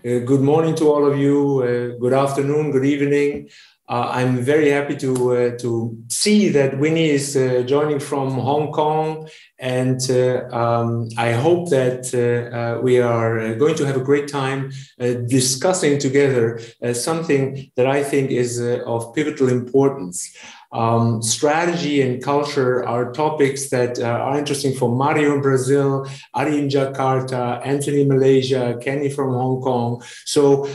Good morning to all of you. Good afternoon, good evening. I'm very happy to see that Winnie is joining from Hong Kong, and I hope that we are going to have a great time discussing together something that I think is of pivotal importance. Strategy and culture are topics that are interesting for Mario in Brazil, Ari in Jakarta, Anthony in Malaysia, Kenny from Hong Kong. So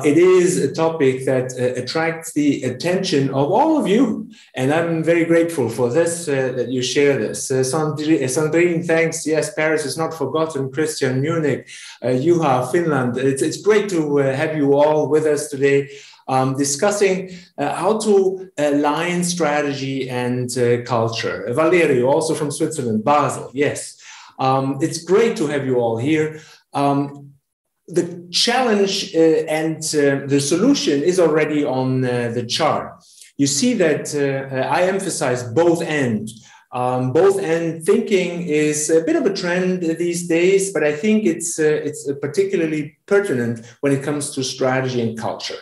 it is a topic that attracts the attention of all of you. And I'm very grateful for this, that you share this. Sandrine, thanks. Yes, Paris is not forgotten. Christian, Munich, Juha, Finland. It's great to have you all with us today. Discussing how to align strategy and culture. Valerio, also from Switzerland, Basel, yes. It's great to have you all here. The challenge and the solution is already on the chart. You see that I emphasize both ends. Both end thinking is a bit of a trend these days, but I think it's particularly pertinent when it comes to strategy and culture.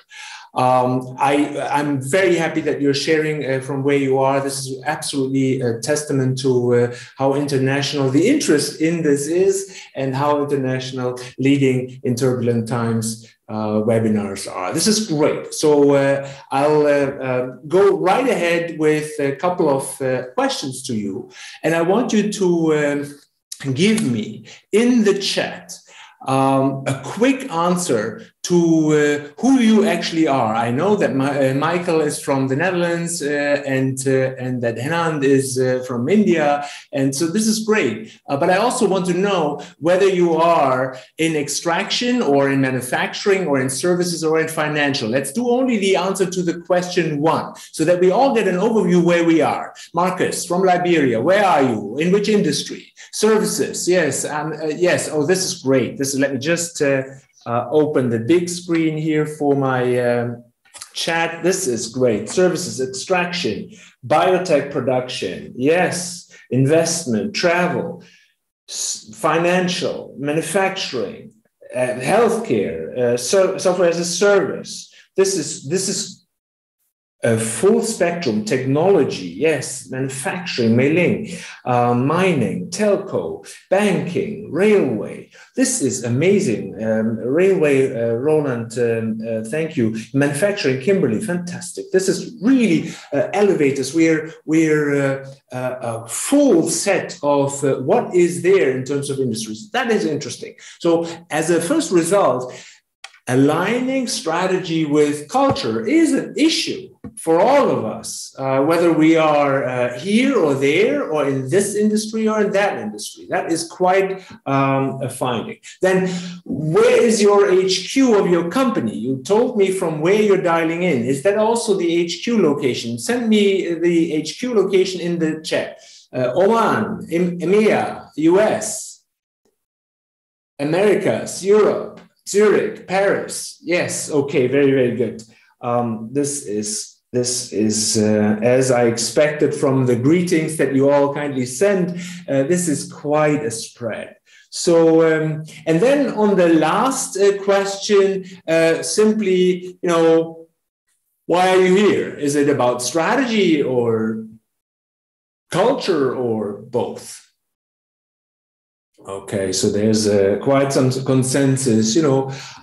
I'm very happy that you're sharing from where you are. This is absolutely a testament to how international the interest in this is and how international leading in turbulent times webinars are. This is great. So I'll go right ahead with a couple of questions to you. And I want you to give me in the chat a quick answer to who you actually are. I know that Michael is from the Netherlands and that Henand is from India. And so this is great. But I also want to know whether you are in extraction or in manufacturing or in services or in financial. Let's do only the answer to the question one so that we all get an overview where we are. Marcus from Liberia, where are you? In which industry? Services, yes. Yes, oh, this is great. Let me just open the big screen here for my chat. This is great. Services, extraction, biotech production, yes, investment, travel, financial, manufacturing, healthcare, software as a service. This is a full spectrum, technology, yes, manufacturing, mailing, mining, telco, banking, railway. This is amazing. Railway, Roland, thank you. Manufacturing, Kimberly, fantastic. This is really elevators. We're a full set of what is there in terms of industries. That is interesting. So as a first result, aligning strategy with culture is an issue for all of us, whether we are here or there, or in this industry or in that industry. That is quite a finding. Then, where is your HQ of your company? You told me from where you're dialing in. Is that also the HQ location? Send me the HQ location in the chat. Oman, EMEA, US, Americas, Europe, Zurich, Paris. Yes, okay, very, very good. This is as I expected from the greetings that you all kindly send. This is quite a spread. So, and then on the last question, simply, why are you here? Is it about strategy or culture or both? Okay, so there's quite some consensus,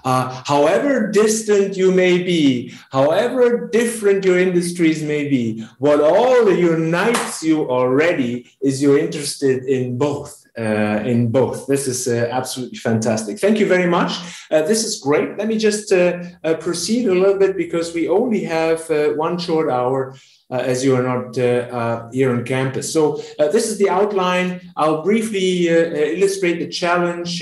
however distant you may be, however different your industries may be, what all unites you already is you're interested in both. This is absolutely fantastic. Thank you very much. This is great. Let me just proceed a little bit because we only have 1 short hour as you are not here on campus. So this is the outline. I'll briefly illustrate the challenge,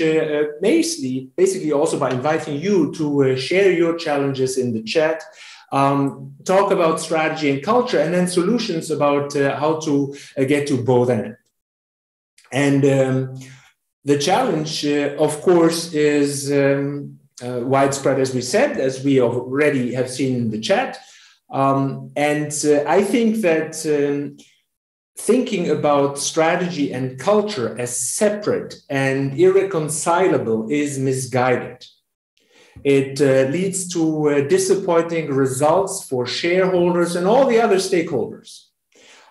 basically also by inviting you to share your challenges in the chat. Talk about strategy and culture, and then solutions about how to get to both ends. And the challenge, of course, is widespread, as we said, as we already have seen in the chat. I think that thinking about strategy and culture as separate and irreconcilable is misguided. It leads to disappointing results for shareholders and all the other stakeholders.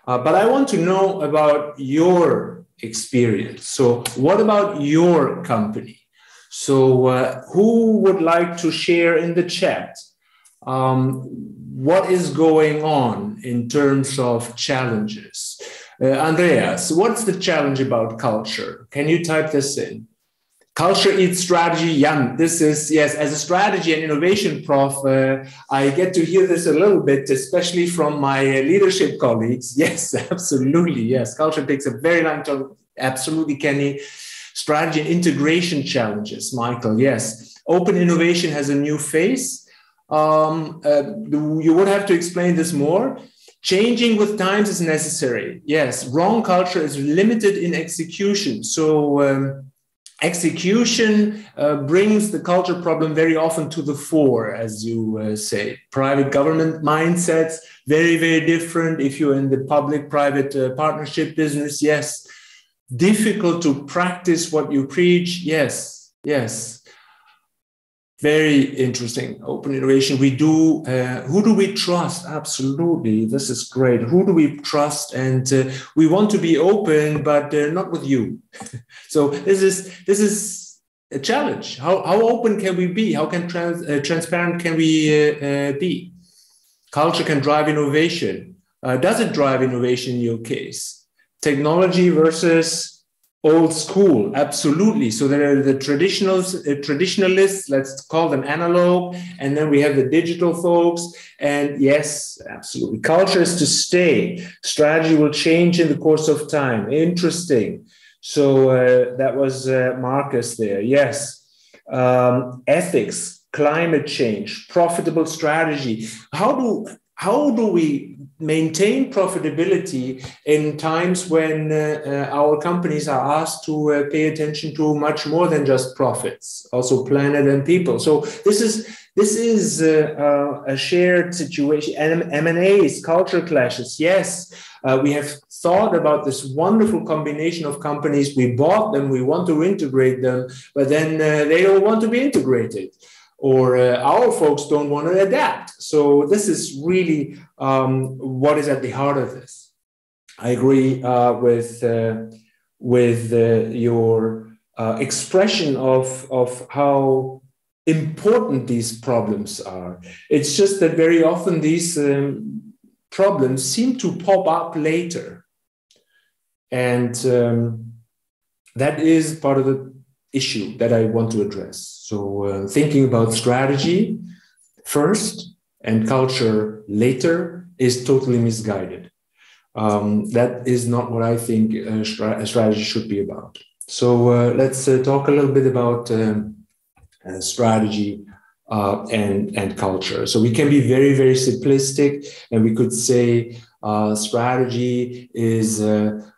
But I want to know about your experience. So what about your company? So who would like to share in the chat what is going on in terms of challenges? Andreas, what's the challenge about culture? Can you type this in? Culture eats strategy. Jan, this is, yes, as a strategy and innovation prof, I get to hear this a little bit, especially from my leadership colleagues. Yes, absolutely. Yes, culture takes a very long time. Absolutely, Kenny. Strategy and integration challenges, Michael. Yes, open innovation has a new face. You would have to explain this more. Changing with times is necessary. Yes, wrong culture is limited in execution. So execution brings the culture problem very often to the fore, as you say. Private government mindsets, very, very different. If you're in the public-private partnership business, yes. Difficult to practice what you preach, yes, yes. Very interesting. Open innovation. We do. Who do we trust? Absolutely. This is great. Who do we trust? And we want to be open, but not with you. So this is a challenge. How open can we be? How can transparent can we be? Culture can drive innovation. Does it drive innovation in your case? Technology versus old school, absolutely. So there are the traditionalists, let's call them analog, and then we have the digital folks. And yes, absolutely. Culture is to stay. Strategy will change in the course of time. Interesting. So that was Marcus there. Yes. Ethics, climate change, profitable strategy. How do we maintain profitability in times when our companies are asked to pay attention to much more than just profits, also planet and people? So this is a shared situation. And M&As, culture clashes. Yes, we have thought about this wonderful combination of companies. We bought them, we want to integrate them, but then they don't want to be integrated. Or our folks don't want to adapt. So this is really what is at the heart of this. I agree with your expression of how important these problems are. It's just that very often these problems seem to pop up later. And that is part of the issue that I want to address. So thinking about strategy first and culture later is totally misguided. That is not what I think a strategy should be about. So let's talk a little bit about strategy and culture. So we can be very, very simplistic, and we could say strategy is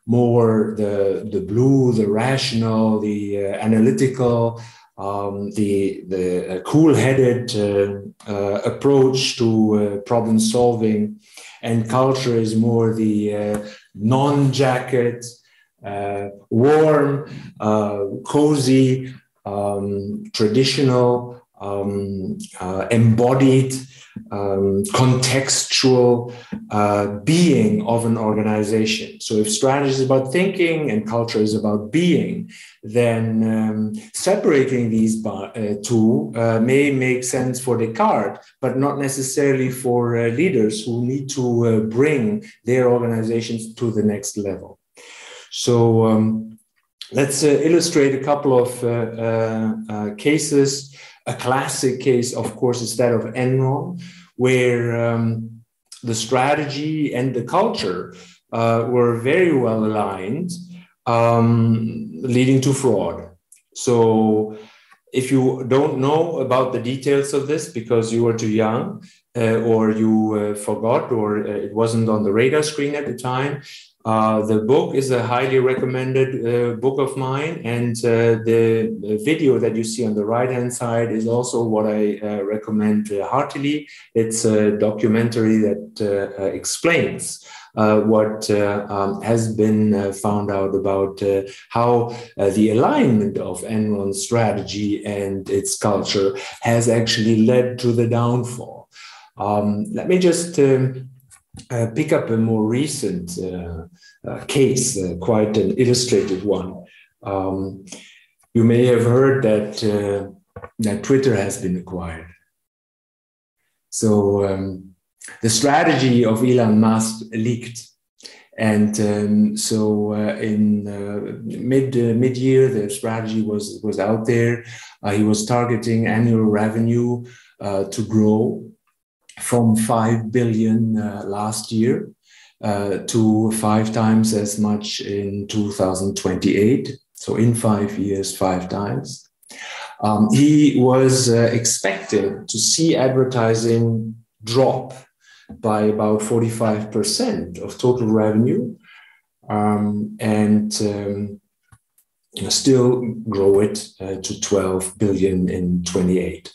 more the blue, the rational, the analytical, the cool-headed approach to problem solving, and culture is more the non-jacket, warm, cozy, traditional, embodied, contextual being of an organization. So if strategy is about thinking and culture is about being, then separating these two may make sense for Descartes, but not necessarily for leaders who need to bring their organizations to the next level. So let's illustrate a couple of cases. A classic case, of course, is that of Enron, where the strategy and the culture were very well aligned, leading to fraud. So if you don't know about the details of this because you were too young or you forgot or it wasn't on the radar screen at the time, the book is a highly recommended book of mine, and the video that you see on the right-hand side is also what I recommend heartily. It's a documentary that explains what has been found out about how the alignment of Enron's strategy and its culture has actually led to the downfall. Let me just pick up a more recent case, quite an illustrative one. You may have heard that Twitter has been acquired. So the strategy of Elon Musk leaked. And in mid-year, the strategy was out there. He was targeting annual revenue to grow from 5 billion last year to 5 times as much in 2028. So in 5 years, 5 times. He was expecting to see advertising drop by about 45% of total revenue and still grow it to 12 billion in 28.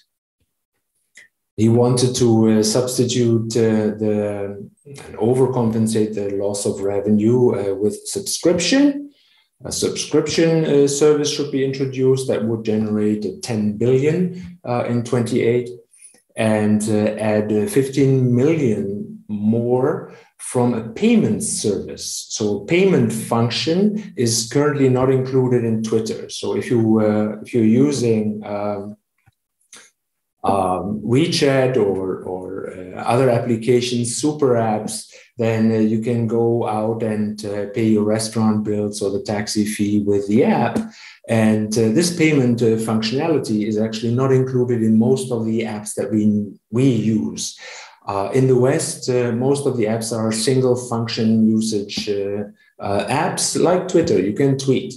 He wanted to substitute and overcompensate the loss of revenue with subscription. A subscription service should be introduced that would generate 10 billion in 28 and add 15 million more from a payment service. So payment function is currently not included in Twitter. So if you're using WeChat or other applications, super apps, then you can go out and pay your restaurant bills or the taxi fee with the app. And this payment functionality is actually not included in most of the apps that we use. In the West, most of the apps are single function usage apps like Twitter. You can tweet,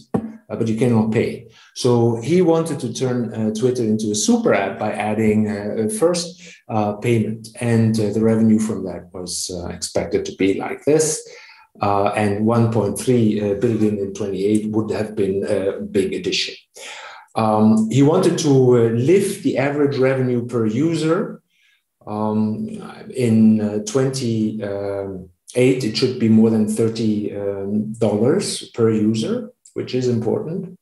but you cannot pay. So he wanted to turn Twitter into a super app by adding first payment. And the revenue from that was expected to be like this. And 1.3 billion in 28 would have been a big addition. He wanted to lift the average revenue per user. In 28, it should be more than $30 per user, which is important.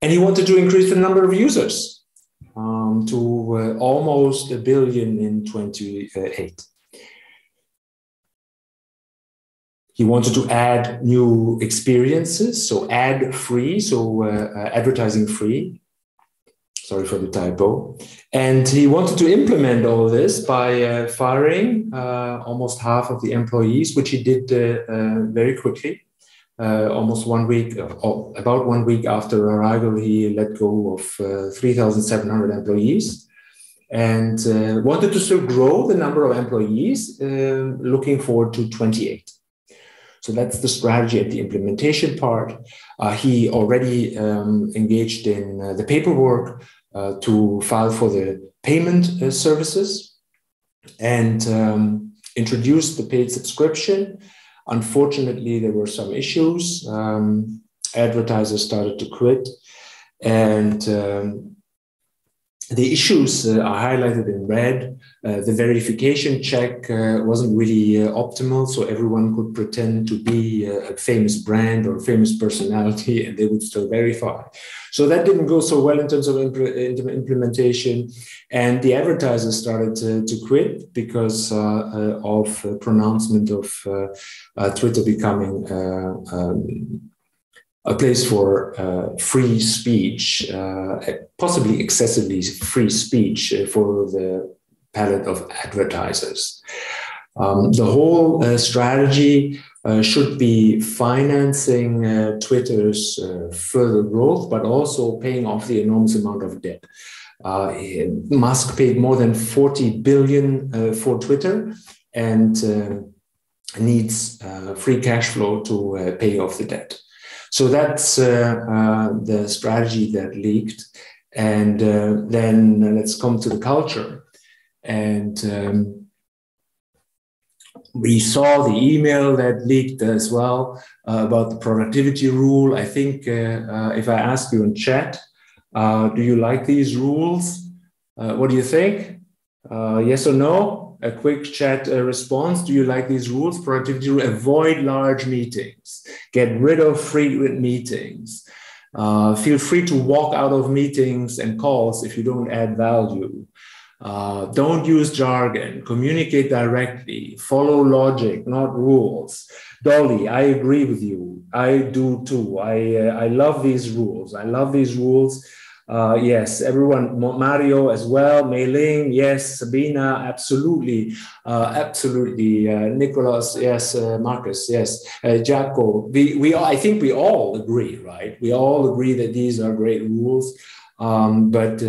And he wanted to increase the number of users to almost 1 billion in 28. He wanted to add new experiences, so ad free, so advertising free. Sorry for the typo. And he wanted to implement all this by firing almost half of the employees, which he did very quickly. Almost 1 week, about 1 week after arrival, he let go of 3,700 employees and wanted to still grow the number of employees, looking forward to 28. So that's the strategy at the implementation part. He already engaged in the paperwork to file for the payment services and introduced the paid subscription. Unfortunately, there were some issues. Advertisers started to quit, and the issues are highlighted in red. The verification check wasn't really optimal, so everyone could pretend to be a famous brand or a famous personality, and they would still verify. So that didn't go so well in terms of implementation, and the advertisers started to quit because of pronouncement of Twitter becoming a place for free speech, possibly excessively free speech for the palette of advertisers. The whole strategy should be financing Twitter's further growth, but also paying off the enormous amount of debt. Musk paid more than 40 billion for Twitter and needs free cash flow to pay off the debt. So that's the strategy that leaked. And then let's come to the culture. And we saw the email that leaked as well about the productivity rule. I think if I ask you in chat, do you like these rules? What do you think? Yes or no? a quick chat response. Do you like these rules? Productivity rule: avoid large meetings, get rid of frequent meetings, feel free to walk out of meetings and calls if you don't add value. Don't use jargon, communicate directly, follow logic, not rules. Dolly, I agree with you. I do too. I love these rules. I love these rules. Yes, everyone, Mario as well, Mei Ling, yes, Sabina, absolutely, absolutely, Nicholas, yes, Marcus, yes, Jaco, I think we all agree, right? We all agree that these are great rules. But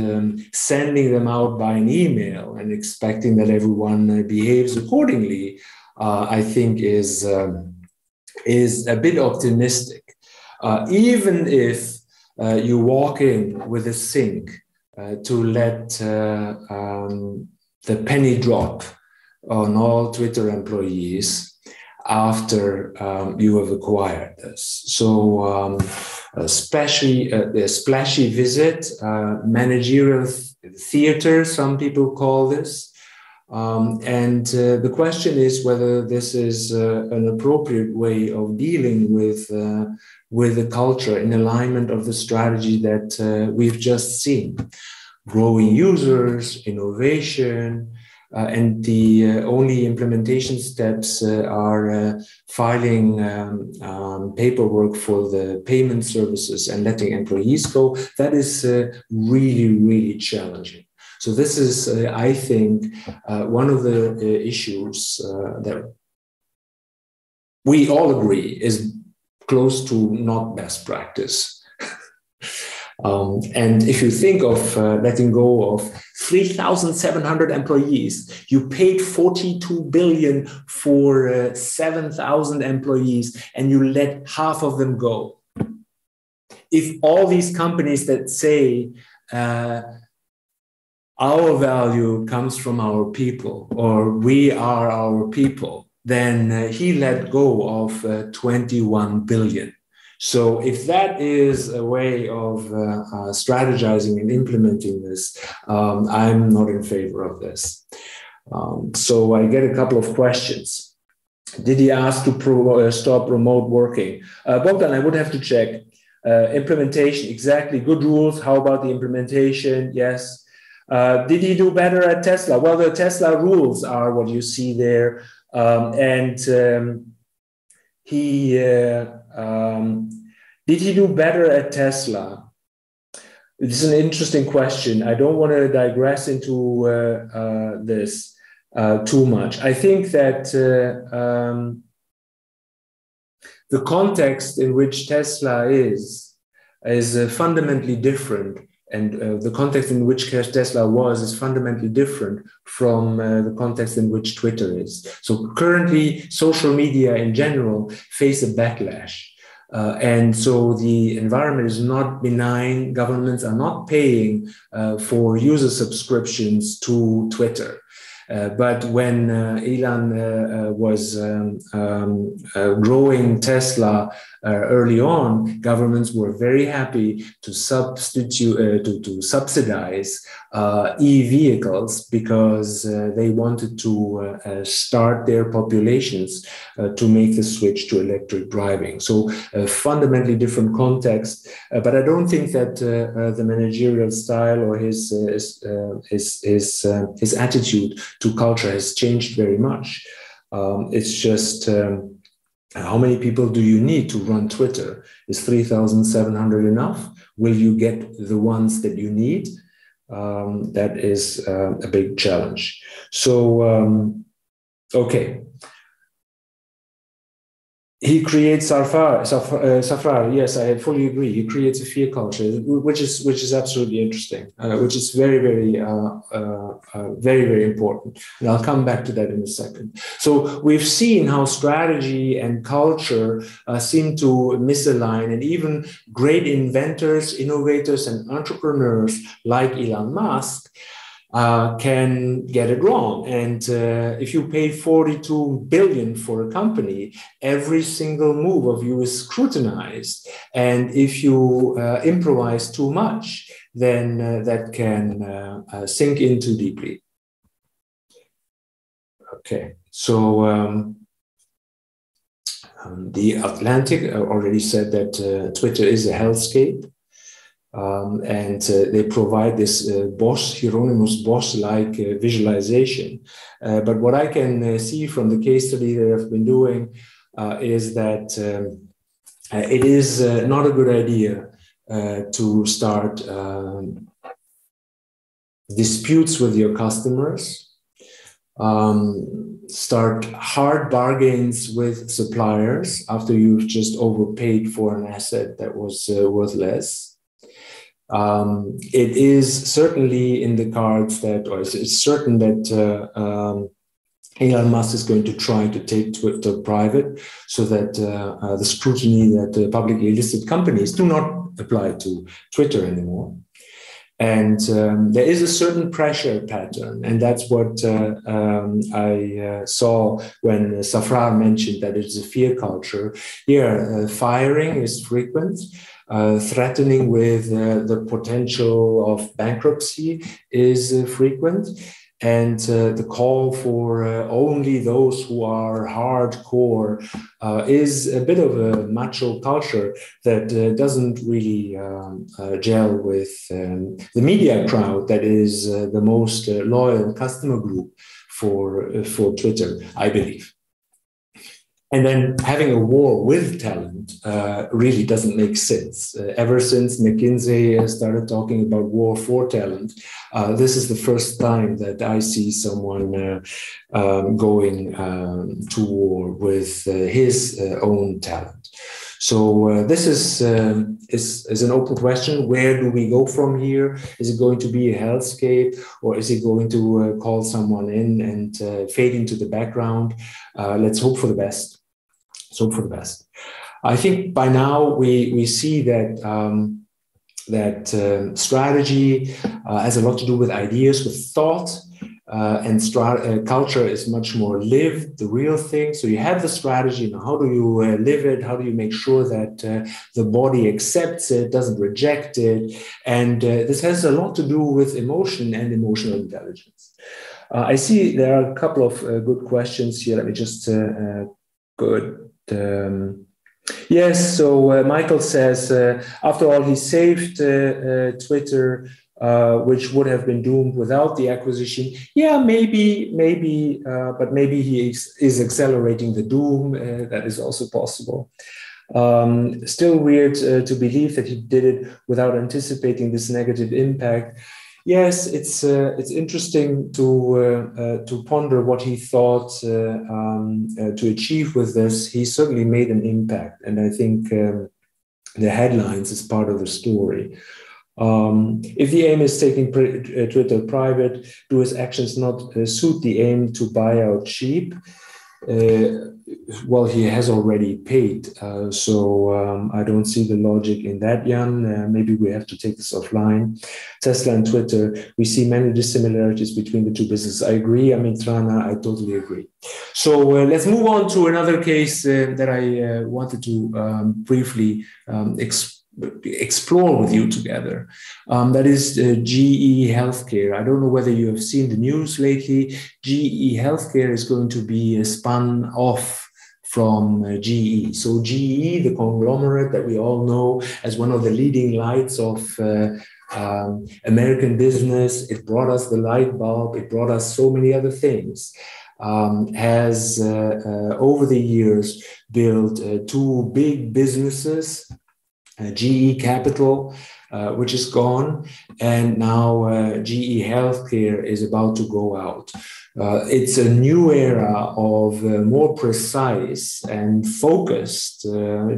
sending them out by an email and expecting that everyone behaves accordingly, I think is a bit optimistic. Even if you walk in with a sink to let the penny drop on all Twitter employees after you have acquired this. So especially the splashy visit, managerial theater, some people call this. And the question is whether this is an appropriate way of dealing with the culture in alignment of the strategy that we've just seen. Growing users, innovation, and the only implementation steps are filing paperwork for the payment services and letting employees go. That is really, really challenging. So this is, I think, one of the issues that we all agree is close to not best practice. And if you think of letting go of 3,700 employees, you paid 42 billion for 7,000 employees, and you let half of them go. If all these companies that say our value comes from our people, or we are our people, then he let go of 21 billion. So if that is a way of strategizing and implementing this, I'm not in favor of this. So I get a couple of questions. Did he ask to stop remote working? Bogdan, I would have to check. Implementation, exactly. Good rules. How about the implementation? Yes. Did he do better at Tesla? Well, the Tesla rules are what you see there. Did he do better at Tesla? This is an interesting question. I don't want to digress into this too much. I think that the context in which Tesla is fundamentally different, and the context in which Tesla was is fundamentally different from the context in which Twitter is. So currently, social media in general face a backlash. And so the environment is not benign. Governments are not paying for user subscriptions to Twitter. But when Elon was growing Tesla early on, governments were very happy to subsidize e-vehicles because they wanted to start their populations to make the switch to electric driving. So a fundamentally different context, but I don't think that the managerial style or his attitude to culture has changed very much. It's just how many people do you need to run Twitter? Is 3,700 enough? Will you get the ones that you need? That is a big challenge. So, okay. He creates Safrar. Yes, I fully agree. He creates a fear culture, which is absolutely interesting, which is very, very important. And I'll come back to that in a second. So we've seen how strategy and culture seem to misalign, and even great inventors, innovators, and entrepreneurs like Elon Musk can get it wrong. And if you pay 42 billion for a company, every single move of you is scrutinized. And if you improvise too much, then that can sink in too deeply. Okay, so the Atlantic already said that Twitter is a hellscape. And they provide this Hieronymus Bosch-like visualization. But what I can see from the case study that I've been doing is that it is not a good idea to start disputes with your customers, start hard bargains with suppliers after you've just overpaid for an asset that was worth less. It is certainly in the cards that, or it's certain that Elon Musk is going to try to take Twitter private so that the scrutiny that publicly listed companies do not apply to Twitter anymore. And there is a certain pressure pattern, and that's what I saw when Safrar mentioned that it's a fear culture. Here, firing is frequent. Threatening with the potential of bankruptcy is frequent, and the call for only those who are hardcore is a bit of a macho culture that doesn't really gel with the media crowd that is the most loyal customer group for Twitter, I believe. And then having a war with talent really doesn't make sense. Ever since McKinsey started talking about war for talent, this is the first time that I see someone going to war with his own talent. So this is an open question. Where do we go from here? Is it going to be a hellscape, or is it going to call someone in and fade into the background? Let's hope for the best. So for the best. I think by now we see that strategy has a lot to do with ideas, with thought, and culture is much more lived, the real thing. So you have the strategy, now how do you live it? How do you make sure that the body accepts it, doesn't reject it? And this has a lot to do with emotion and emotional intelligence. I see there are a couple of good questions here. Let me just yes, so Michael says, after all, he saved Twitter, which would have been doomed without the acquisition. Yeah, maybe, but maybe he is accelerating the doom. That is also possible. Still weird to believe that he did it without anticipating this negative impact. Yes, it's interesting to ponder what he thought to achieve with this. He certainly made an impact, and I think the headlines is part of the story. If the aim is taking Twitter private, do his actions not suit the aim to buy out cheap? Well, he has already paid, so I don't see the logic in that, Jan. Maybe we have to take this offline. Tesla and Twitter, we see many dissimilarities between the two businesses. I agree. I mean, Trana, I totally agree. So let's move on to another case that I wanted to briefly explore with you together. That is GE Healthcare. I don't know whether you have seen the news lately. GE Healthcare is going to be spun off from GE. So GE, the conglomerate that we all know as one of the leading lights of American business, it brought us the light bulb, it brought us so many other things, has over the years built two big businesses, GE Capital, which is gone, and now GE Healthcare is about to go out. It's a new era of more precise and focused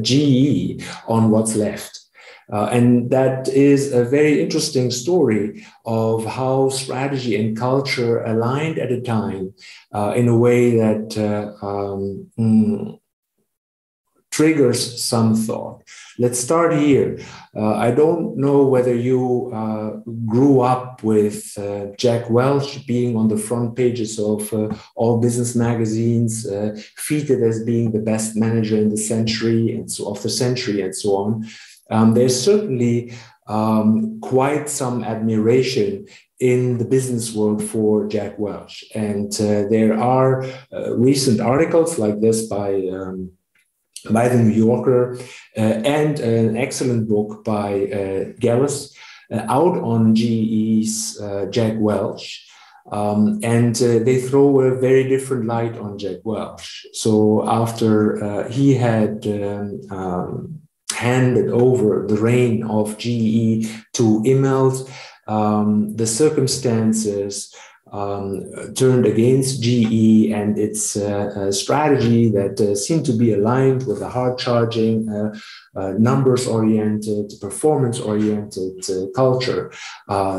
GE on what's left. And that is a very interesting story of how strategy and culture aligned at a time in a way that triggers some thought. Let's start here. I don't know whether you grew up with Jack Welch being on the front pages of all business magazines, feted as being the best manager in the century and so of the century and so on. There's certainly quite some admiration in the business world for Jack Welch. And there are recent articles like this by the New Yorker and an excellent book by Gallus out on GE's Jack Welch. And they throw a very different light on Jack Welch. So after he had handed over the reign of GE to Immelt, the circumstances turned against GE and its strategy that seemed to be aligned with a hard-charging, numbers-oriented, performance-oriented culture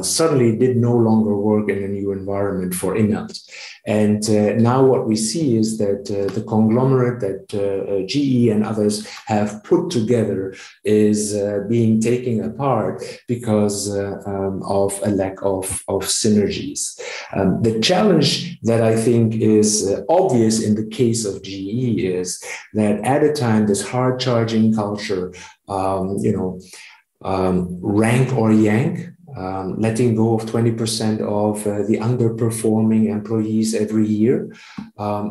suddenly did no longer work in a new environment for Immelt. And now what we see is that the conglomerate that GE and others have put together is being taken apart because of a lack of synergies. The challenge that I think is obvious in the case of GE is that at a time this hard-charging culture, rank or yank, letting go of 20% of the underperforming employees every year.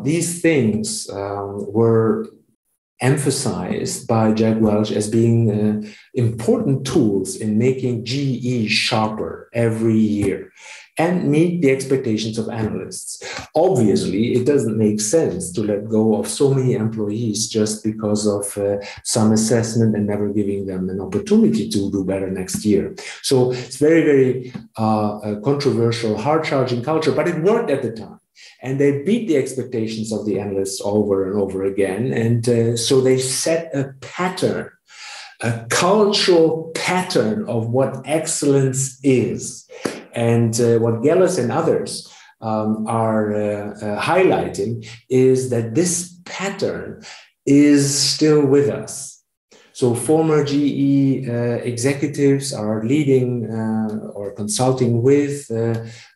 These things were emphasized by Jack Welch as being important tools in making GE sharper every year and meet the expectations of analysts. Obviously, it doesn't make sense to let go of so many employees just because of some assessment and never giving them an opportunity to do better next year. So it's very, very controversial, hard-charging culture, but it worked at the time. And they beat the expectations of the analysts over and over again. And so they set a pattern, a cultural pattern of what excellence is. And what Gallus and others are highlighting is that this pattern is still with us. So former GE executives are leading or consulting with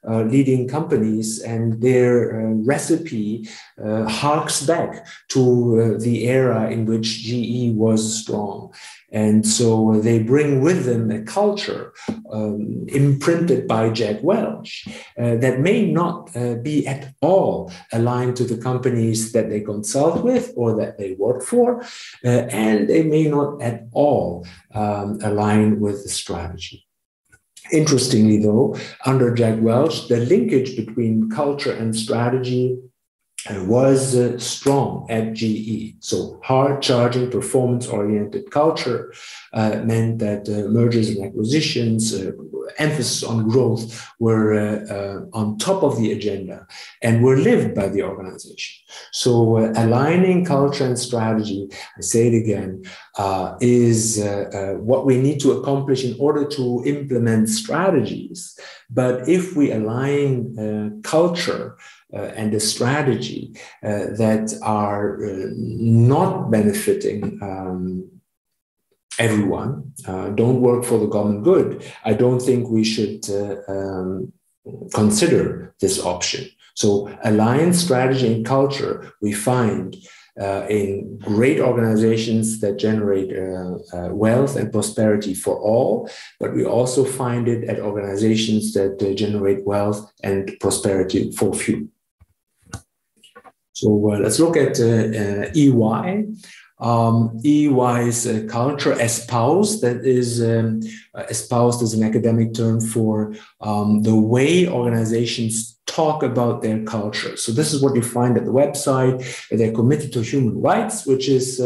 leading companies, and their recipe harks back to the era in which GE was strong. And so they bring with them a culture imprinted by Jack Welch that may not be at all aligned to the companies that they consult with or that they work for, and they may not at all align with the strategy. Interestingly, though, under Jack Welch, the linkage between culture and strategy was strong at GE. So hard-charging, performance-oriented culture meant that mergers and acquisitions, emphasis on growth were on top of the agenda and were lived by the organization. So aligning culture and strategy, I say it again, is what we need to accomplish in order to implement strategies. But if we align culture and the strategy that are not benefiting everyone, don't work for the common good, I don't think we should consider this option. So aligned strategy and culture we find in great organizations that generate wealth and prosperity for all, but we also find it at organizations that generate wealth and prosperity for few. So let's look at EY. EY's culture espoused, that is espoused as an academic term for the way organizations talk about their culture. So this is what you find at the website. They're committed to human rights, which is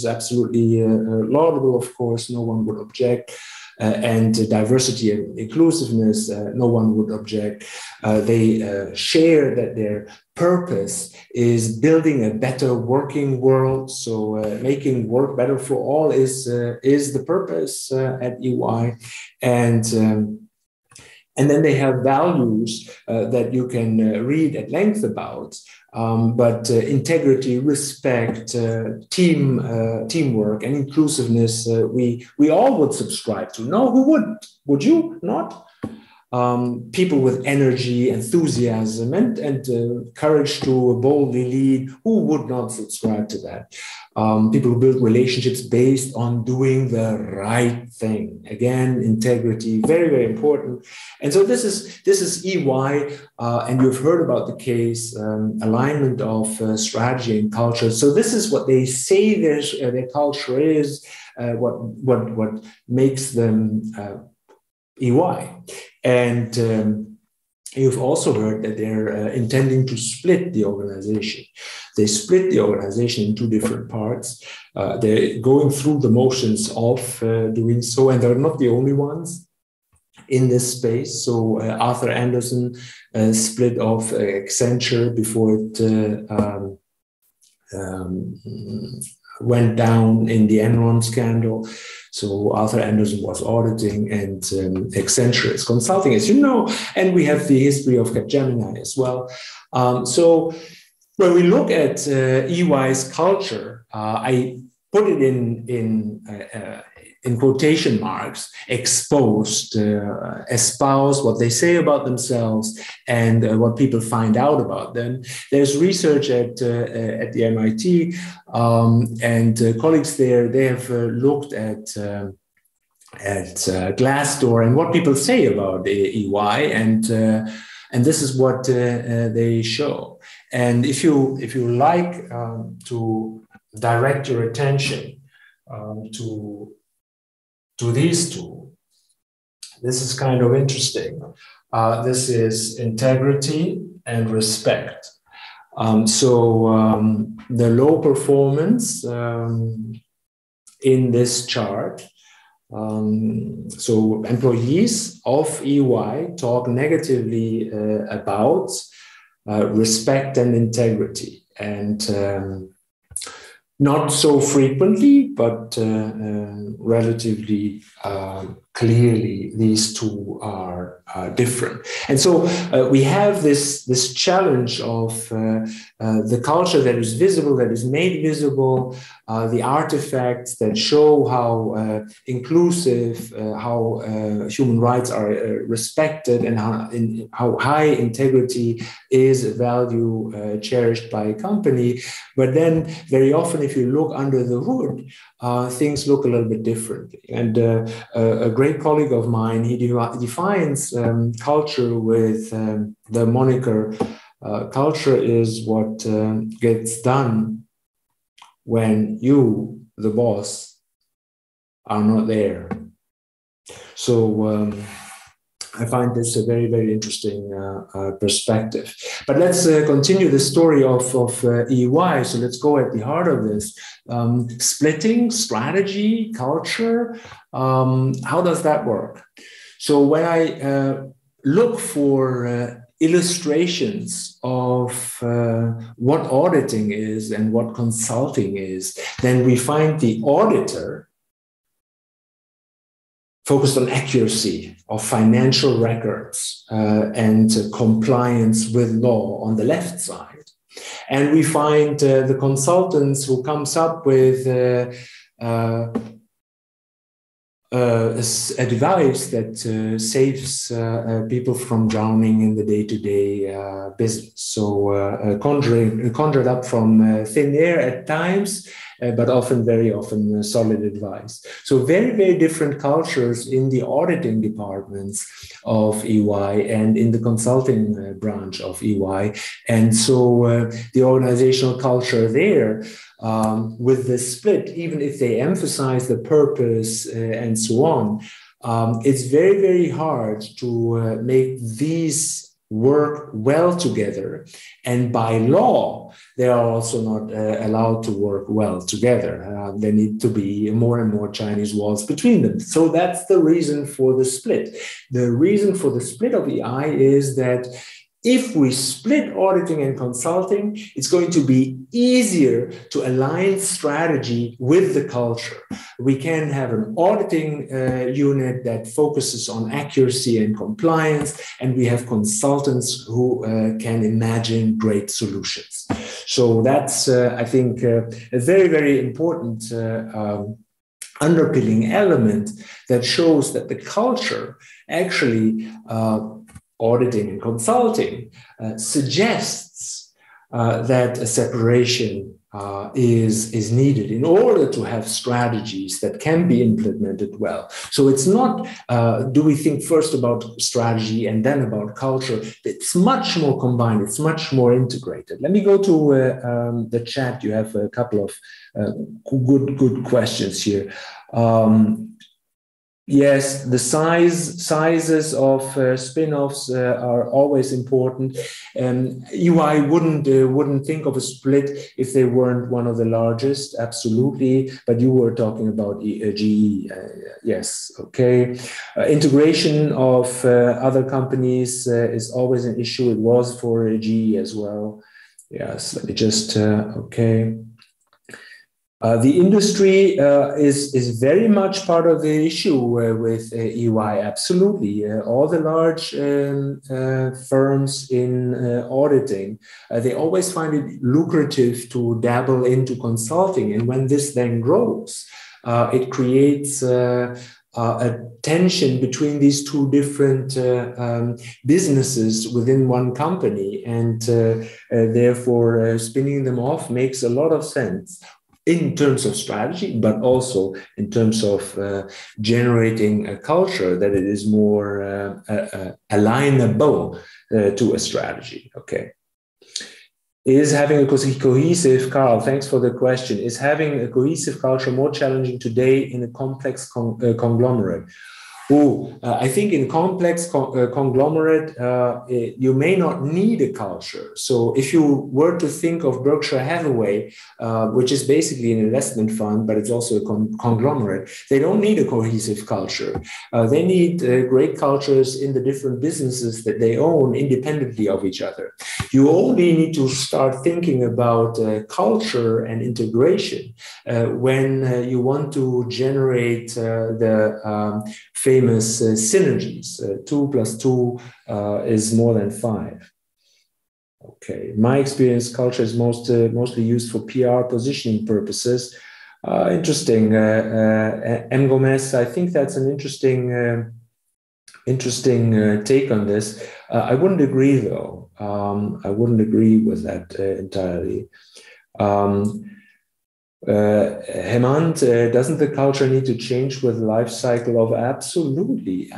absolutely laudable, of course, no one would object. And diversity and inclusiveness, no one would object. They share that their purpose is building a better working world. So making work better for all is the purpose at EY. And then they have values that you can read at length about. But integrity, respect, teamwork, and inclusiveness, we all would subscribe to. No, who wouldn't? Would you not? people with energy, enthusiasm, and courage to boldly lead. Who would not subscribe to that? People who build relationships based on doing the right thing. Again, integrity, very, very important. And so this is EY, and you've heard about the case, alignment of strategy and culture. So this is what they say their culture is, what makes them EY. And you've also heard that they're intending to split the organization. They split the organization in two different parts. They're going through the motions of doing so, and they're not the only ones in this space. So Arthur Andersen split off Accenture before it went down in the Enron scandal. So Arthur Andersen was auditing, and Accenture is consulting, as you know. And we have the history of Capgemini as well. So when we look at EY's culture, I put it in quotation marks, exposed, espouse what they say about themselves and what people find out about them. There's research at the MIT and colleagues there. They have looked at Glassdoor and what people say about EY, and this is what they show. And if you like to direct your attention to these two, this is kind of interesting. This is integrity and respect. So the low performance in this chart. So employees of EY talk negatively about respect and integrity, and not so frequently, but relatively clearly, these two are different. And so we have this challenge of the culture that is visible, that is made visible, the artifacts that show how inclusive, how human rights are respected, and how high integrity is a value cherished by a company. But then very often, if you look under the hood, things look a little bit different. And a great colleague of mine, he defines culture with the moniker, culture is what gets done when you, the boss, are not there. So I find this a very, very interesting perspective. But let's continue the story of EY. So let's go at the heart of this. Splitting, strategy, culture, how does that work? So when I look for illustrations of what auditing is and what consulting is, then we find the auditor focused on accuracy of financial records and compliance with law on the left side. And we find the consultants who comes up with a device that saves people from drowning in the day-to-day business. So conjured up from thin air at times, but very often solid advice. So very, very different cultures in the auditing departments of EY and in the consulting branch of EY. And so the organizational culture there, with the split, even if they emphasize the purpose and so on, it's very, very hard to make these work well together. And by law, they are also not allowed to work well together. There need to be more and more Chinese walls between them. So that's the reason for the split. The reason for the split of EI is that if we split auditing and consulting, it's going to be easier to align strategy with the culture. We can have an auditing unit that focuses on accuracy and compliance, and we have consultants who can imagine great solutions. So that's, I think, a very, very important underpinning element that shows that the culture actually auditing and consulting suggests that a separation is needed in order to have strategies that can be implemented well. So it's not, do we think first about strategy and then about culture? It's much more combined, it's much more integrated. Let me go to the chat. You have a couple of good questions here. Yes, the sizes of spin-offs are always important. EY wouldn't think of a split if they weren't one of the largest, absolutely. But you were talking about GE, yes, okay. Integration of other companies is always an issue. It was for GE as well. Yes, let me just, okay. The industry is very much part of the issue with EY, absolutely. All the large firms in auditing, they always find it lucrative to dabble into consulting. And when this then grows, it creates a tension between these two different businesses within one company. And therefore, spinning them off makes a lot of sense in terms of strategy, but also in terms of generating a culture that it is more alignable to a strategy. Okay. Is having a cohesive, Carl, thanks for the question. Is having a cohesive culture more challenging today in a complex conglomerate? I think in complex conglomerate, you may not need a culture. So if you were to think of Berkshire Hathaway, which is basically an investment fund, but it's also a conglomerate, they don't need a cohesive culture. They need great cultures in the different businesses that they own independently of each other. You only need to start thinking about culture and integration when you want to generate the famous synergies. 2 + 2 is more than 5. Okay, my experience, culture is mostly used for PR positioning purposes. Interesting, M. Gomez. I think that's an interesting take on this. I wouldn't agree, though. I wouldn't agree with that entirely. Hemant, doesn't the culture need to change with the life cycle of? Absolutely,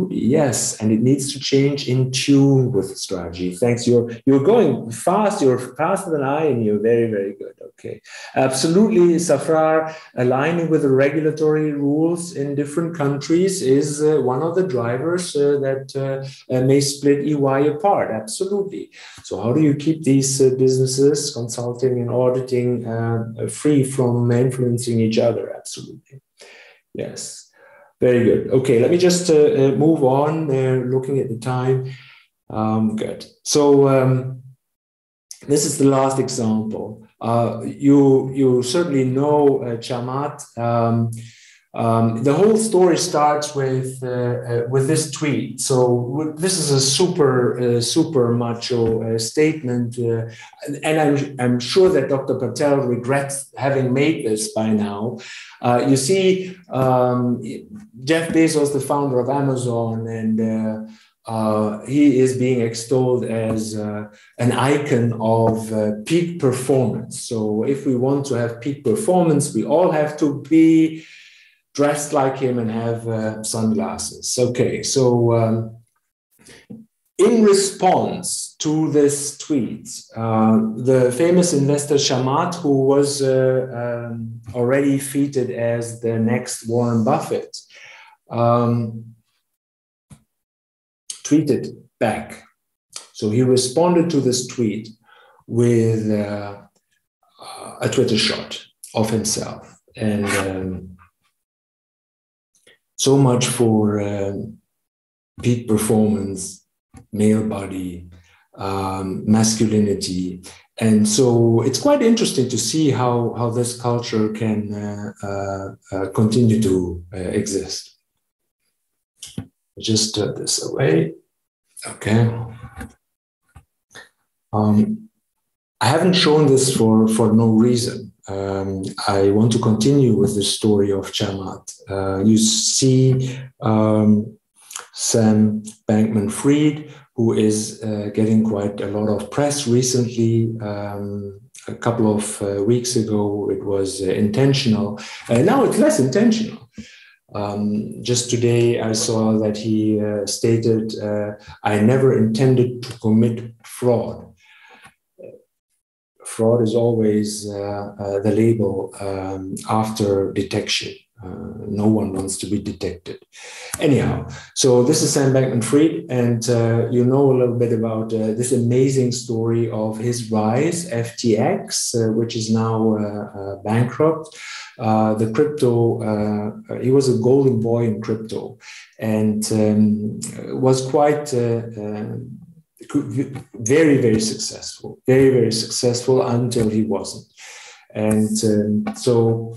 yes, and it needs to change in tune with strategy. Thanks. You're going fast. You're faster than I, and you're very, very good. Okay, absolutely, Safrar. Aligning with the regulatory rules in different countries is one of the drivers that may split EY apart. Absolutely. So, how do you keep these businesses, consulting and auditing, free from influencing each other? Absolutely. Yes. Very good. Okay, let me just move on, looking at the time. Good. So this is the last example. You certainly know Chamat. The whole story starts with this tweet. So this is a super macho statement, and I'm sure that Dr. Patel regrets having made this by now. You see, Jeff Bezos, the founder of Amazon, and he is being extolled as an icon of peak performance. So if we want to have peak performance, we all have to be dressed like him and have sunglasses. Okay, so in response to this tweet, the famous investor Chamat, who was already feted as the next Warren Buffett, tweeted back. So he responded to this tweet with a Twitter shot of himself. And so much for peak performance, male body, masculinity. And so it's quite interesting to see how this culture can continue to exist. Just turn this away. Okay. I haven't shown this for no reason. I want to continue with the story of Zermatt. You see Sam Bankman-Fried, who is getting quite a lot of press recently. A couple of weeks ago, it was intentional. Now it's less intentional. Just today, I saw that he stated, I never intended to commit fraud. Fraud is always the label after detection. No one wants to be detected. Anyhow, so this is Sam Bankman-Fried, and you know a little bit about this amazing story of his rise, FTX, which is now bankrupt. The crypto, he was a golden boy in crypto, and was quite very, very successful, very successful until he wasn't. And so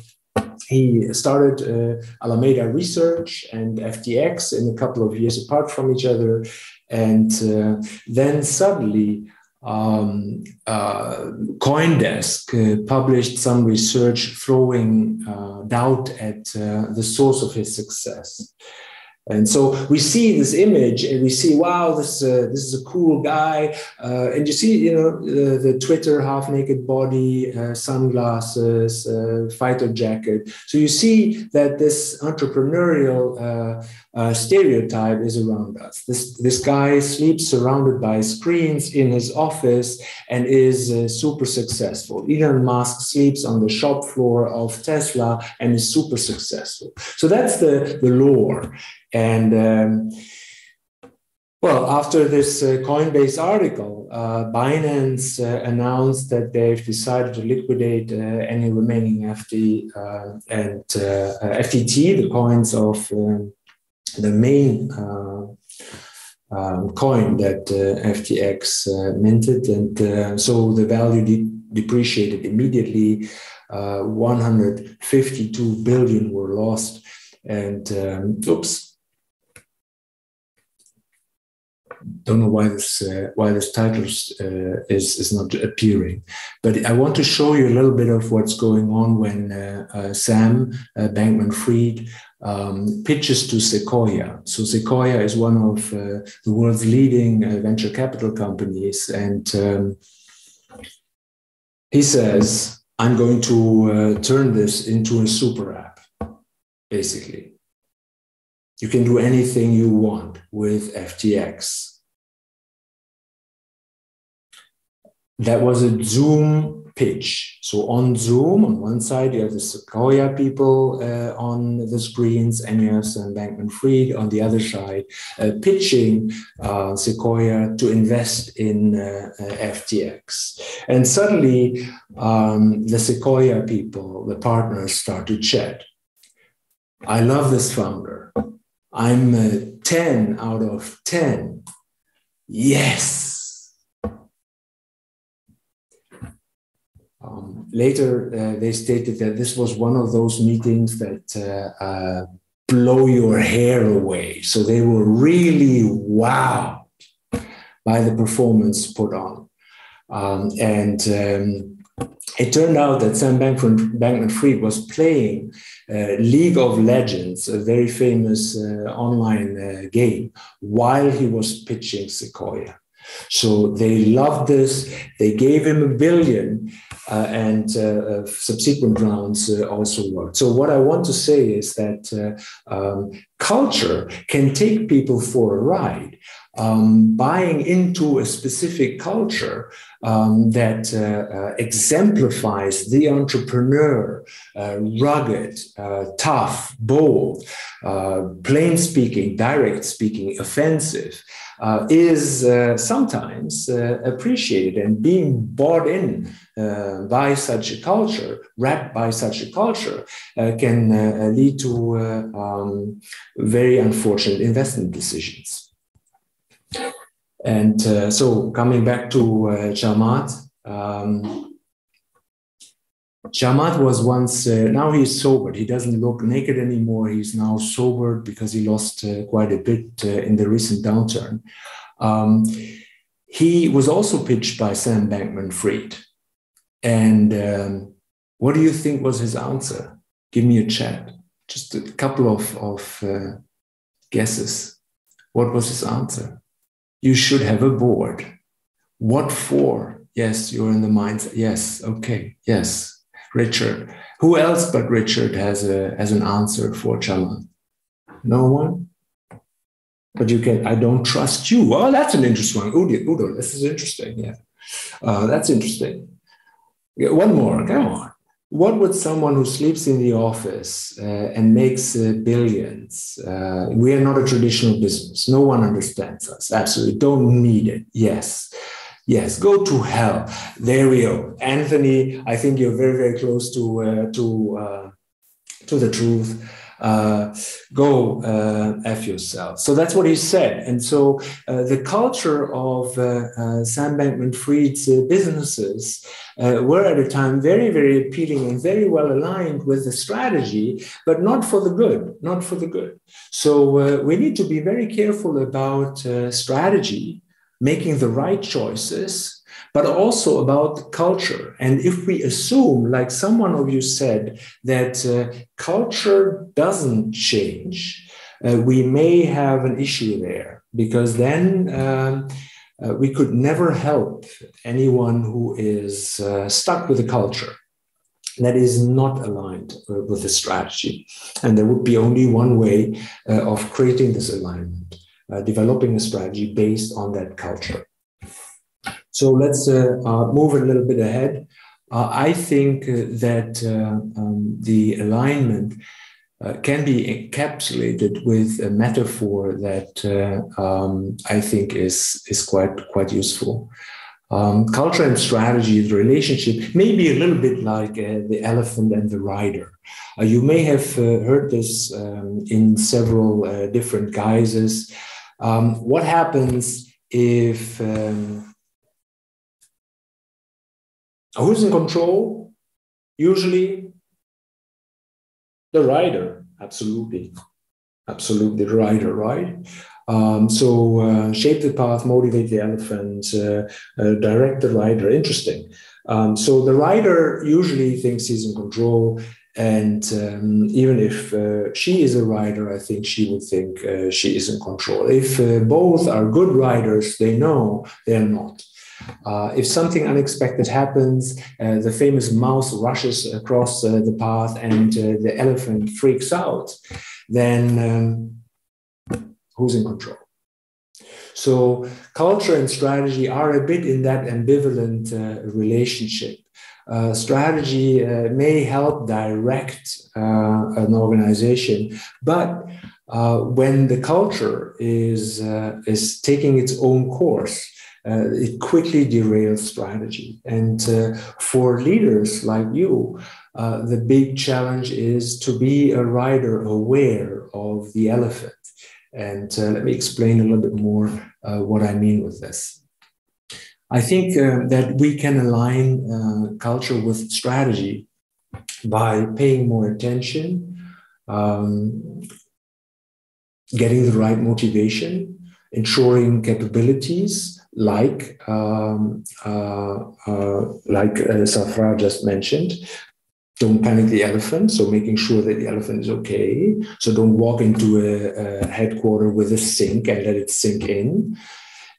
he started Alameda Research and FTX in a couple of years apart from each other. And then suddenly CoinDesk published some research throwing doubt at the source of his success. And so we see this image and we see, wow, this is a cool guy. And you see, you know, the Twitter half-naked body, sunglasses, fighter jacket. So you see that this entrepreneurial stereotype is around us. This guy sleeps surrounded by screens in his office and is super successful. Elon Musk sleeps on the shop floor of Tesla and is super successful. So that's the lore. And well, after this Coinbase article, Binance announced that they've decided to liquidate any remaining FTT, the coins of the main coin that FTX minted. And so the value depreciated immediately. 152 billion were lost. And oops. Don't know why this title is not appearing, but I want to show you a little bit of what's going on when Sam Bankman-Fried pitches to Sequoia. So Sequoia is one of the world's leading venture capital companies, and he says, "I'm going to turn this into a super app, basically. You can do anything you want with FTX." That was a Zoom pitch. So on Zoom, on one side, you have the Sequoia people on the screens, and you have Sam Bankman-Fried on the other side pitching Sequoia to invest in FTX. And suddenly, the Sequoia people, the partners, start to chat. "I love this founder. I'm 10 out of 10. Yes." Later, they stated that this was one of those meetings that blow your hair away. So they were really wowed by the performance put on. It turned out that Sam Bankman-Fried was playing League of Legends, a very famous online game, while he was pitching Sequoia. So they loved this. They gave him $1 billion, and subsequent rounds also worked. So what I want to say is that culture can take people for a ride. Buying into a specific culture that exemplifies the entrepreneur, rugged, tough, bold, plain speaking, direct speaking, offensive, is sometimes appreciated, and being bought in by such a culture, wrapped by such a culture, can lead to very unfortunate investment decisions. And so coming back to Zermatt, Zermatt was once, now he's sobered. He doesn't look naked anymore. He's now sobered because he lost quite a bit in the recent downturn. He was also pitched by Sam Bankman-Fried. And What do you think was his answer? Give me a chat. Just a couple of guesses. What was his answer? You should have a board. What for? Yes, you're in the mindset. Yes, okay, yes. Richard. Who else but Richard has an answer for Chama? No one? But you can, I don't trust you. Oh, that's an interesting one. Udo, this is interesting. Yeah, that's interesting. Yeah, one more, come on. What would someone who sleeps in the office and makes billions? We are not a traditional business. No one understands us. Absolutely. Don't need it. Yes. Yes. Go to hell. There we go. Anthony, I think you're very, very close to the truth. Go F yourself. So that's what he said. And so the culture of Sam Bankman-Fried's businesses were at a time very, very appealing and very well aligned with the strategy, but not for the good, not for the good. So we need to be very careful about strategy, making the right choices, but also about culture. And if we assume, like someone of you said, that culture doesn't change, we may have an issue there, because then we could never help anyone who is stuck with a culture that is not aligned with the strategy. And there would be only one way of creating this alignment, developing a strategy based on that culture. So let's move a little bit ahead. I think that the alignment can be encapsulated with a metaphor that I think is quite useful. Culture and strategy, the relationship, may be a little bit like the elephant and the rider. You may have heard this in several different guises. What happens if who's in control? Usually the rider, absolutely, the rider, right? So shape the path, motivate the elephant, direct the rider. Interesting. So the rider usually thinks he's in control, and even if she is a rider, I think she would think she is in control. If both are good riders, they know they're not. If something unexpected happens, the famous mouse rushes across the path and the elephant freaks out, then who's in control? So culture and strategy are a bit in that ambivalent relationship. Strategy may help direct an organization, but when the culture is taking its own course, it quickly derails strategy. And for leaders like you, the big challenge is to be a rider aware of the elephant. And let me explain a little bit more what I mean with this. I think that we can align culture with strategy by paying more attention, getting the right motivation, ensuring capabilities, like Safra just mentioned. Don't panic the elephant, so making sure that the elephant is okay. So don't walk into a headquarter with a sink and let it sink in.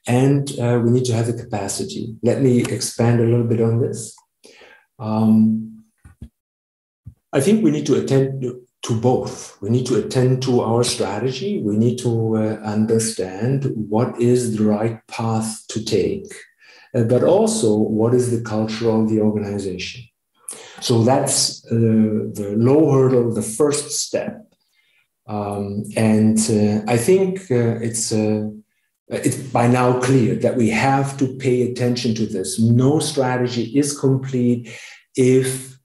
And we need to have the capacity. Let me expand a little bit on this. I think we need to attend to both. We need to attend to our strategy. We need to understand what is the right path to take, but also what is the culture of the organization. So that's the low hurdle, the first step. And I think it's by now clear that we have to pay attention to this. No strategy is complete if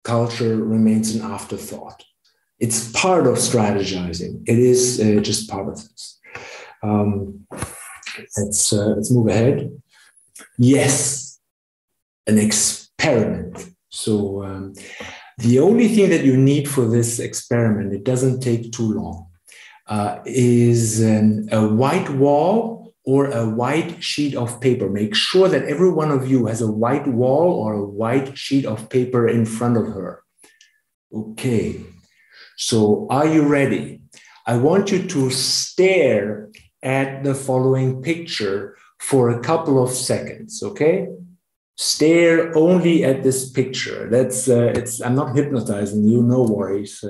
culture remains an afterthought. It's part of strategizing. It is just part of this. Let's move ahead. Yes, an experiment. So the only thing that you need for this experiment, it doesn't take too long, is a white wall or a white sheet of paper? Make sure that every one of you has a white wall or a white sheet of paper in front of her. Okay, so are you ready? I want you to stare at the following picture for a couple of seconds, okay? Stare only at this picture. I'm not hypnotizing you, no worries.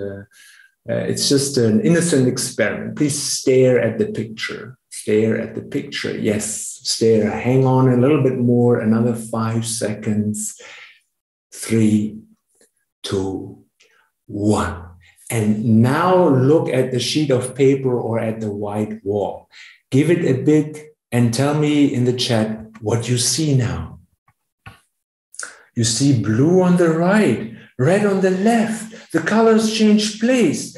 It's just an innocent experiment. Please stare at the picture. Stare at the picture. Yes, stare. Hang on a little bit more, another 5 seconds. 3, 2, 1. And now look at the sheet of paper or at the white wall. Give it a bit and tell me in the chat what you see now. You see blue on the right, red on the left. The colors change place.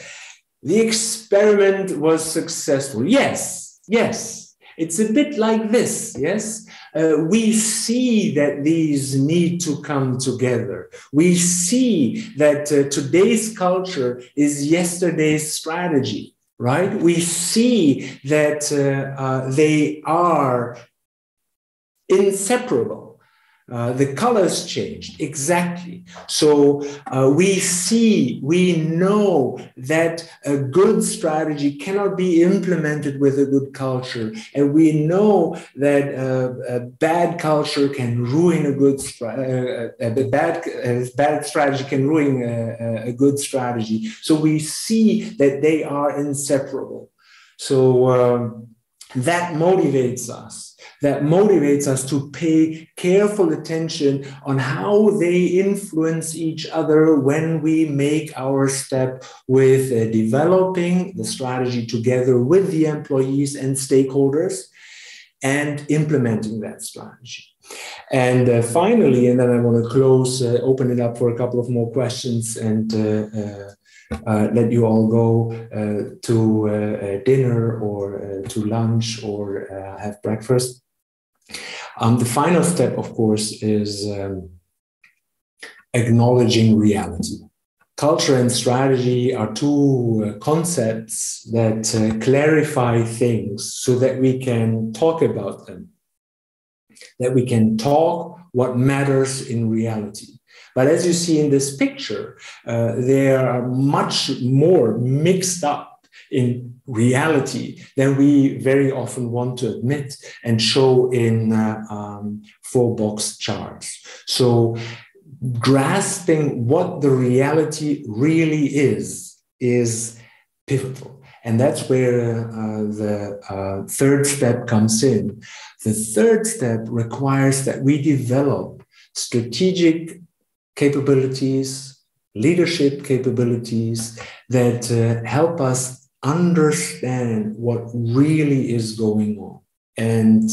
The experiment was successful. Yes, yes. It's a bit like this, yes? We see that these need to come together. We see that today's culture is yesterday's strategy, right? We see that they are inseparable. The colors changed, exactly. So we know that a good strategy cannot be implemented with a good culture. And we know that a bad culture can ruin a good bad strategy can ruin a good strategy. So we see that they are inseparable. So that motivates us. That motivates us to pay careful attention on how they influence each other when we make our step with developing the strategy together with the employees and stakeholders and implementing that strategy. And finally, and then I want to close, open it up for a couple of more questions and let you all go to dinner or to lunch or have breakfast. The final step, of course, is acknowledging reality. Culture and strategy are two concepts that clarify things so that we can talk about them, that we can talk what matters in reality. But as you see in this picture, they are much more mixed up in reality than we very often want to admit and show in 4-box charts. So grasping what the reality really is pivotal. And that's where the third step comes in. The third step requires that we develop strategic capabilities, leadership capabilities that help us understand what really is going on. And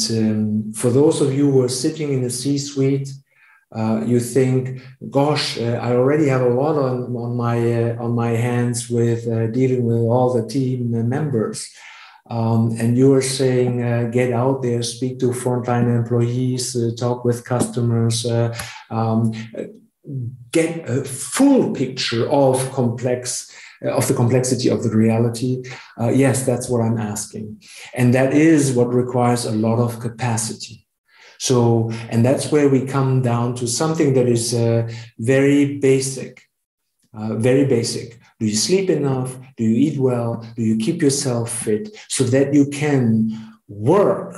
for those of you who are sitting in the C-suite, you think, gosh, I already have a lot on my hands with dealing with all the team members. And you are saying, get out there, speak to frontline employees, talk with customers, get a full picture of the complexity of the reality. Yes, that's what I'm asking. And that is what requires a lot of capacity. So, and that's where we come down to something that is very basic, very basic. Do you sleep enough? Do you eat well? Do you keep yourself fit so that you can work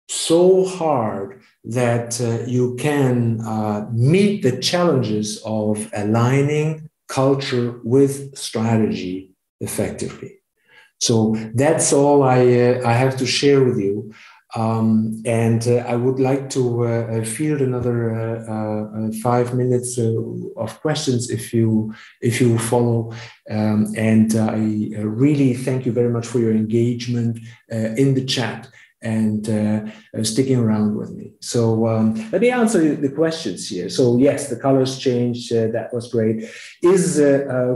so hard that you can meet the challenges of aligning culture with strategy effectively? So that's all I have to share with you. And I would like to field another 5 minutes of questions if you follow. And I really thank you very much for your engagement in the chat and sticking around with me. So let me answer the questions here. So yes, the colors changed. That was great. Is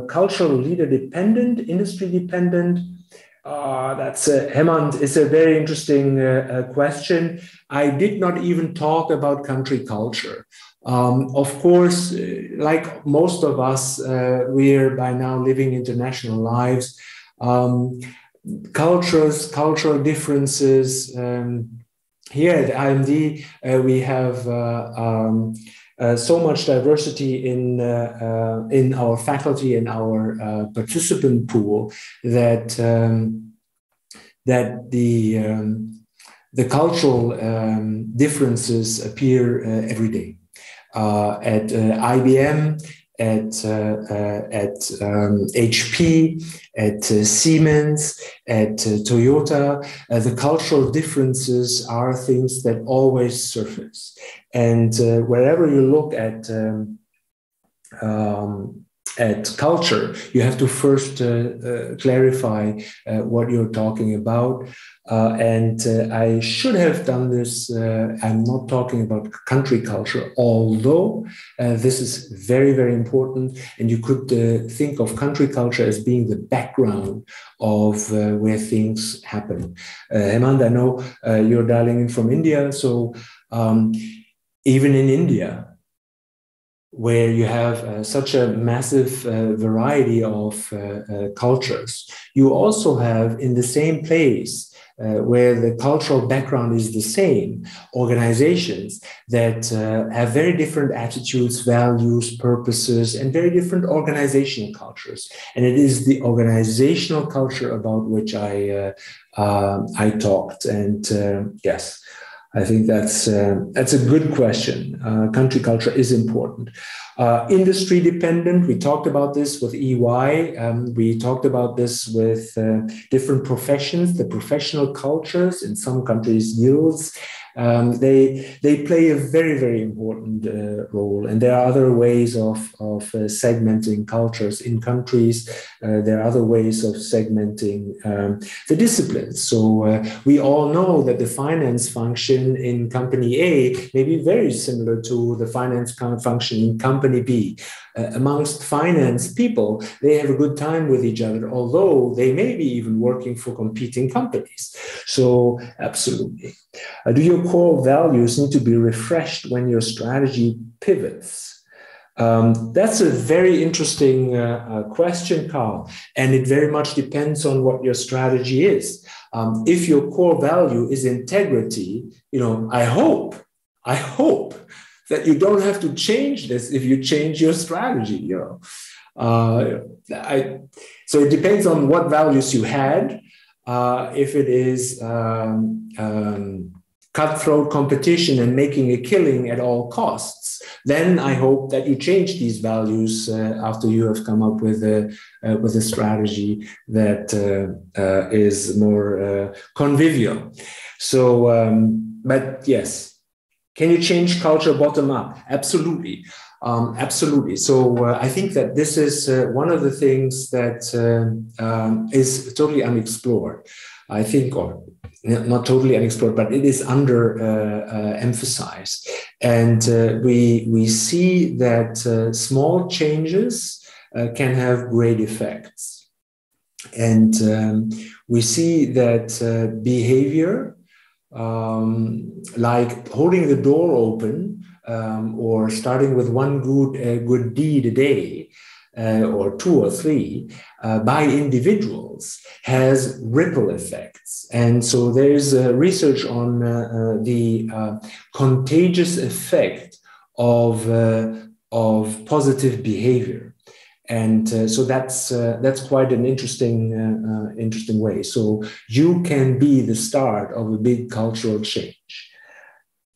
cultural leader dependent, industry dependent? That's Hemant, is a very interesting question. I did not even talk about country culture. Of course, like most of us, we're by now living international lives. Cultures, cultural differences here at IMD, we have so much diversity in our faculty and our participant pool that the cultural differences appear every day. At IBM, at HP, at Siemens, at Toyota, the cultural differences are things that always surface. And wherever you look at culture, you have to first clarify what you're talking about. And I should have done this. I'm not talking about country culture, although this is very, very important. And you could think of country culture as being the background of where things happen. Hemant, I know you're dialing in from India. So even in India, where you have such a massive variety of cultures, you also have in the same place where the cultural background is the same, organizations that have very different attitudes, values, purposes, and very different organizational cultures. And it is the organizational culture about which I talked. And yes, I think that's a good question. Country culture is important. Industry dependent, we talked about this with EY. We talked about this with different professions, the professional cultures in some countries, guilds. They play a very, very important role. And there are other ways of segmenting cultures in countries. There are other ways of segmenting the disciplines. So we all know that the finance function in company A may be very similar to the finance function in company B. Amongst finance people, they have a good time with each other, although they may be even working for competing companies. So absolutely. Do your core values need to be refreshed when your strategy pivots? That's a very interesting question, Carl, and it very much depends on what your strategy is. If your core value is integrity, I hope that you don't have to change this if you change your strategy. So it depends on what values you had. If it is cutthroat competition and making a killing at all costs, then I hope that you change these values after you have come up with a strategy that is more convivial. So, but yes. Can you change culture bottom up? Absolutely. Absolutely. So I think that this is one of the things that is totally unexplored. I think, or not totally unexplored, but it is under emphasized. And we see that small changes can have great effects. And we see that behavior, like holding the door open or starting with one good deed a day or two or three by individuals has ripple effects. And so there's research on the contagious effect of positive behavior. And so that's quite an interesting way. So you can be the start of a big cultural change.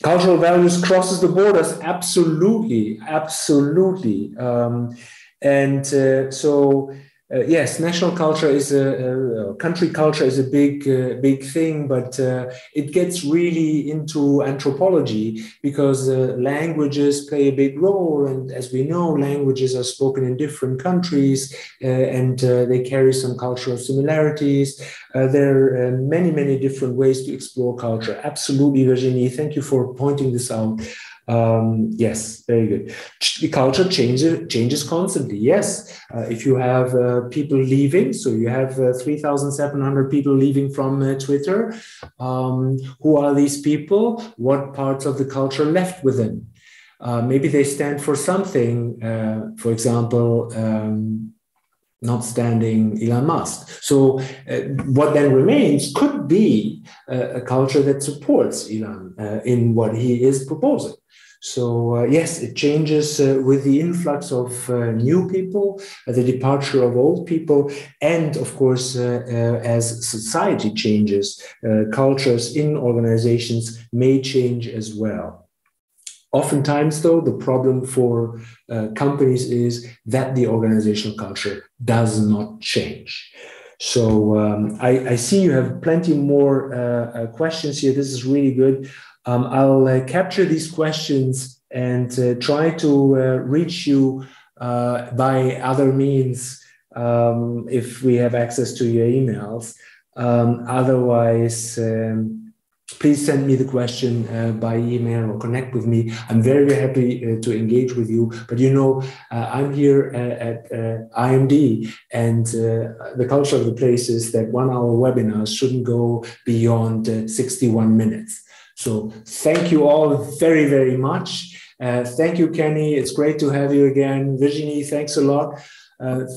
Cultural values crosses the borders, absolutely, absolutely. Yes, national culture is country culture is a big thing, but it gets really into anthropology because languages play a big role. And as we know, languages are spoken in different countries and they carry some cultural similarities. There are many different ways to explore culture. Absolutely, Virginie. Thank you for pointing this out. Yes, very good. The culture changes constantly. Yes, if you have people leaving, so you have 3,700 people leaving from Twitter. Who are these people? What parts of the culture left with them? Maybe they stand for something. For example, notwithstanding Elon Musk. So what then remains could be a culture that supports Elon in what he is proposing. So yes, it changes with the influx of new people, the departure of old people, and of course, as society changes, cultures in organizations may change as well. Oftentimes, though, the problem for companies is that the organizational culture does not change. So I see you have plenty more questions here. This is really good. I'll capture these questions and try to reach you by other means if we have access to your emails. Otherwise, please send me the question by email or connect with me. I'm very, very happy to engage with you. But you know, I'm here at IMD, and the culture of the place is that 1 hour webinars shouldn't go beyond 61 minutes. So thank you all very, very much. Thank you, Kenny. It's great to have you again. Virginie, thanks a lot.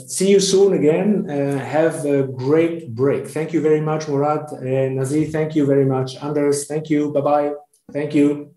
See you soon again. Have a great break. Thank you very much, Murad. Nazir, thank you very much. Anders, thank you. Bye-bye. Thank you.